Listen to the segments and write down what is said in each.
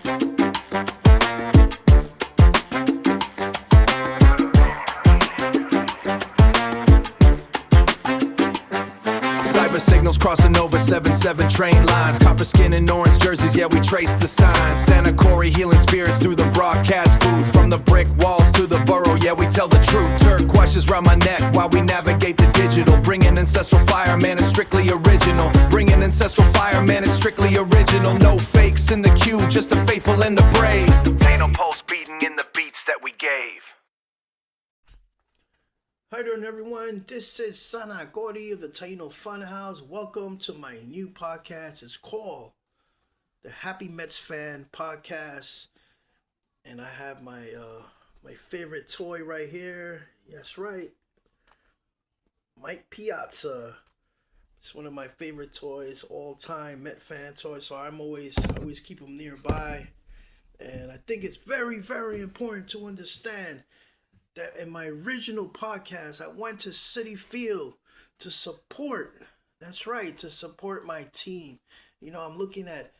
Cyber signals crossing over 7-7 train lines. Copper skin and orange jerseys, yeah, we trace the signs. Santa Corey healing spirits through the broadcast booth. From the brick walls to the borough, yeah, we tell the truth. Turquoises round my neck while we navigate the digital. Bringing ancestral fire, man, it's strictly original. Bringing ancestral fire, man, it's strictly original. No fakes in the queue, just the faithful and the brave. Ain't no pulse beating in the beats that we gave. Hi there, everyone. This is Sana Gordy of the Taino Funhouse. Welcome to my new podcast. It's called the Happy Mets Fan Podcast, and I have my favorite toy right here. Yes, right, Mike Piazza. It's one of my favorite toys, all-time Met fan toys. So I'm always keep them nearby, and I think it's very, very important to understand that in my original podcast, I went to Citi Field to support. That's right, to support my team. You know, I'm looking at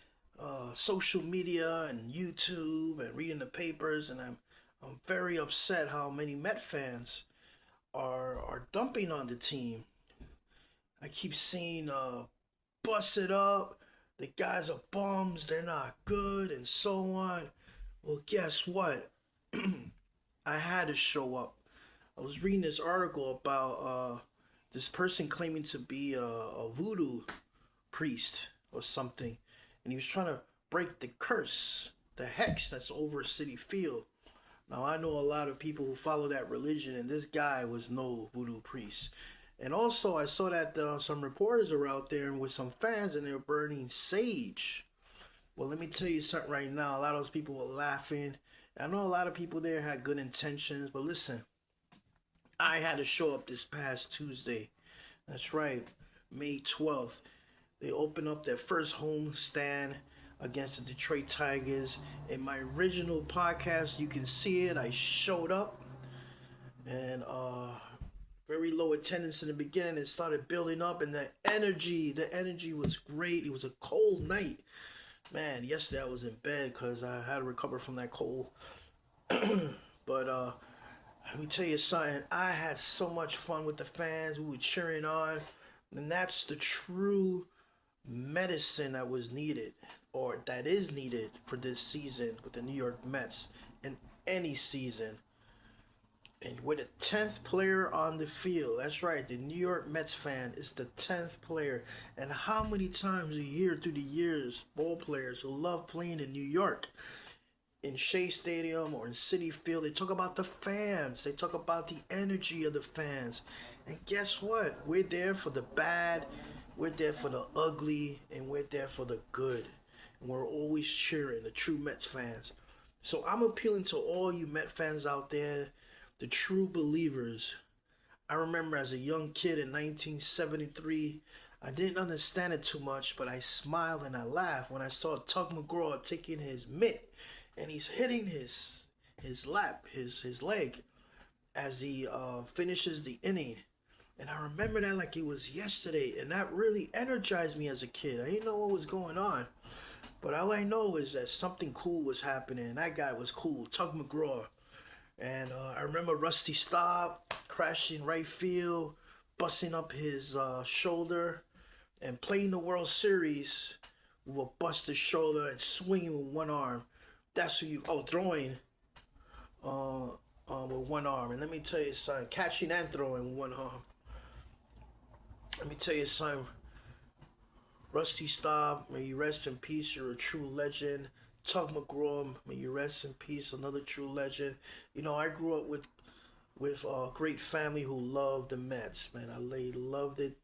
social media and YouTube and reading the papers, and I'm very upset how many Met fans are dumping on the team. I keep seeing bust it up. The guys are bums. They're not good, and so on. Well, guess what? I had to show up. I was reading this article about this person claiming to be a voodoo priest or something, and he was trying to break the curse, the hex that's over Citi Field. Now, I know a lot of people who follow that religion, and this guy was no voodoo priest. And also, I saw that some reporters are out there with some fans, and they're burning sage. Well, let me tell you something right now. A lot of those people were laughing. I know a lot of people there had good intentions, but listen, I had to show up this past Tuesday. That's right, May 12th. They opened up their first home stand against the Detroit Tigers. In my original podcast, you can see it. I showed up, and very low attendance in the beginning. It started building up, and the energy was great. It was a cold night. Man, yesterday I was in bed because I had to recover from that cold. But let me tell you something. I had so much fun with the fans. We were cheering on. And that's the true medicine that was needed, or that is needed for this season with the New York Mets and any season. And we're the 10th player on the field. That's right, the New York Mets fan is the 10th player. And how many times a year through the years, ball players who love playing in New York, in Shea Stadium or in Citi Field, they talk about the fans. They talk about the energy of the fans. And guess what? We're there for the bad, we're there for the ugly, and we're there for the good. And we're always cheering, the true Mets fans. So I'm appealing to all you Met fans out there, the true believers. I remember as a young kid in 1973, I didn't understand it too much, but I smiled and I laughed when I saw Tug McGraw taking his mitt and he's hitting his leg as he finishes the inning. And I remember that like it was yesterday, and that really energized me as a kid. I didn't know what was going on, but all I know is that something cool was happening, and that guy was cool, Tug McGraw. And I remember Rusty Staub crashing right field, busting up his shoulder, and playing the World Series with a busted shoulder and swinging with one arm. That's who throwing with one arm. And let me tell you something, catching and throwing with one arm. Let me tell you something, Rusty Staub, may you rest in peace. You're a true legend. Tug McGraw, may you rest in peace, another true legend. You know, I grew up with a great family who loved the Mets, man. I loved it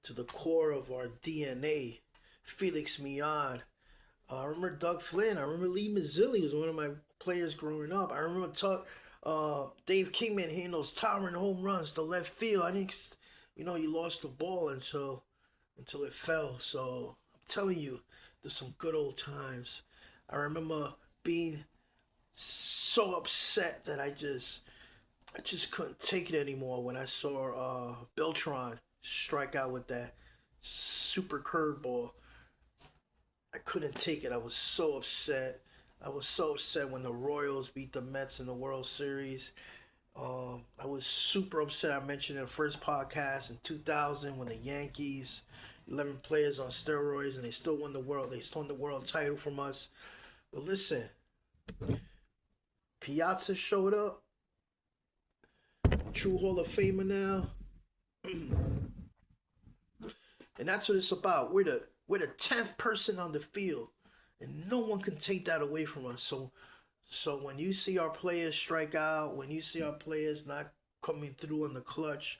to the core of our DNA. Felix Millan. I remember Doug Flynn. I remember Lee Mazzilli was one of my players growing up. I remember Dave Kingman hitting those towering home runs to left field. I think, you lost the ball until it fell. So I'm telling you, there's some good old times. I remember being so upset that I just couldn't take it anymore when I saw Beltran strike out with that super curveball. I couldn't take it. I was so upset. I was so upset when the Royals beat the Mets in the World Series. I was super upset. I mentioned in the first podcast in 2000 when the Yankees, 11 players on steroids, and they still won the world. They won the world title from us. But listen, Piazza showed up. True Hall of Famer now. And that's what it's about. We're the 10th person on the field, and no one can take that away from us. So when you see our players strike out, when you see our players not coming through in the clutch,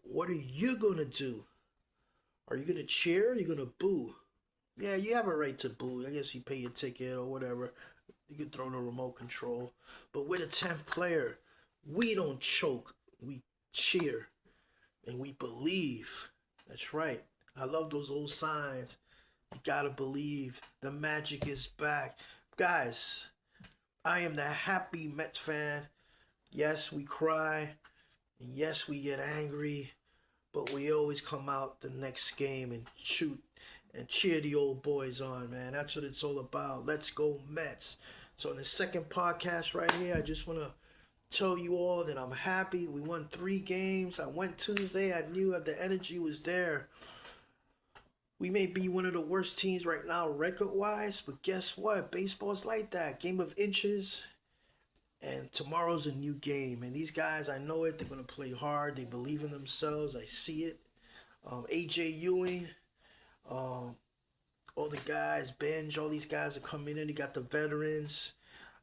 what are you gonna do? Are you gonna cheer? Or are you gonna boo? Yeah, you have a right to boo. I guess you pay your ticket or whatever. You can throw the remote control. But we're the 10th player. We don't choke. We cheer. And we believe. That's right. I love those old signs. You gotta believe. The magic is back. Guys, I am the happy Mets fan. Yes, we cry. And yes, we get angry. But we always come out the next game and shoot and cheer the old boys on, man. That's what it's all about. Let's go Mets. So in the second podcast right here, I just want to tell you all that I'm happy. We won 3 games. I went Tuesday. I knew that the energy was there. We may be one of the worst teams right now record-wise, but guess what? Baseball's like that. Game of inches. And tomorrow's a new game. And these guys, I know it. They're going to play hard. They believe in themselves. I see it. AJ Ewing. All the guys, Benj, all these guys are coming in. They got the veterans.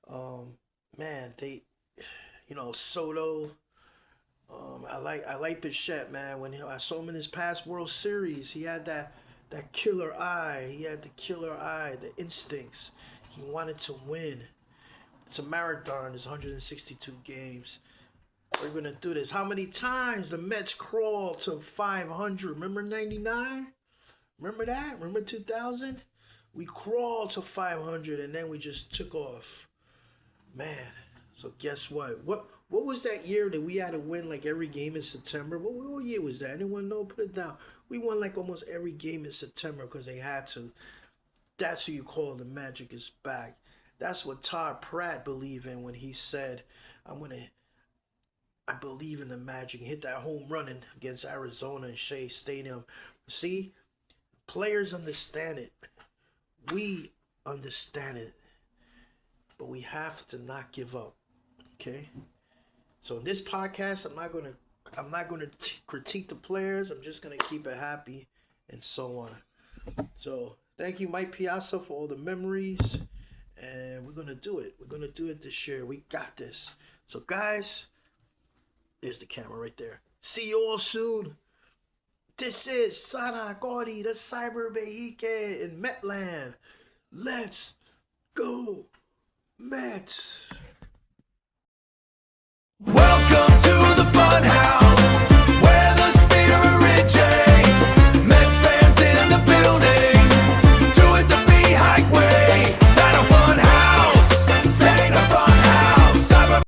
Man, they, Soto. I like Bichette, man. When I saw him in his past World Series, he had that killer eye. He had the killer eye, the instincts. He wanted to win. It's a marathon. There's 162 games. We're going to do this. How many times the Mets crawled to 500? Remember 99? Remember that? Remember 2000? We crawled to 500 and then we just took off. Man, so guess what? What was that year that we had to win like every game in September? What year was that? Anyone know? Put it down. We won like almost every game in September because they had to. That's who you call the magic is back. That's what Todd Pratt believed in when he said, I believe in the magic. He hit that home run against Arizona in Shea Stadium. See? Players understand it. We understand it. But we have to not give up. Okay? So in this podcast, I'm not gonna critique the players. I'm just gonna keep it happy and so on. So thank you, Mike Piazza, for all the memories. And we're gonna do it. We're gonna do it this year. We got this. So guys, there's the camera right there. See you all soon. This is Sana Gordy, the Cyber Behike in Metland. Let's go Mets. Welcome to the Fun House.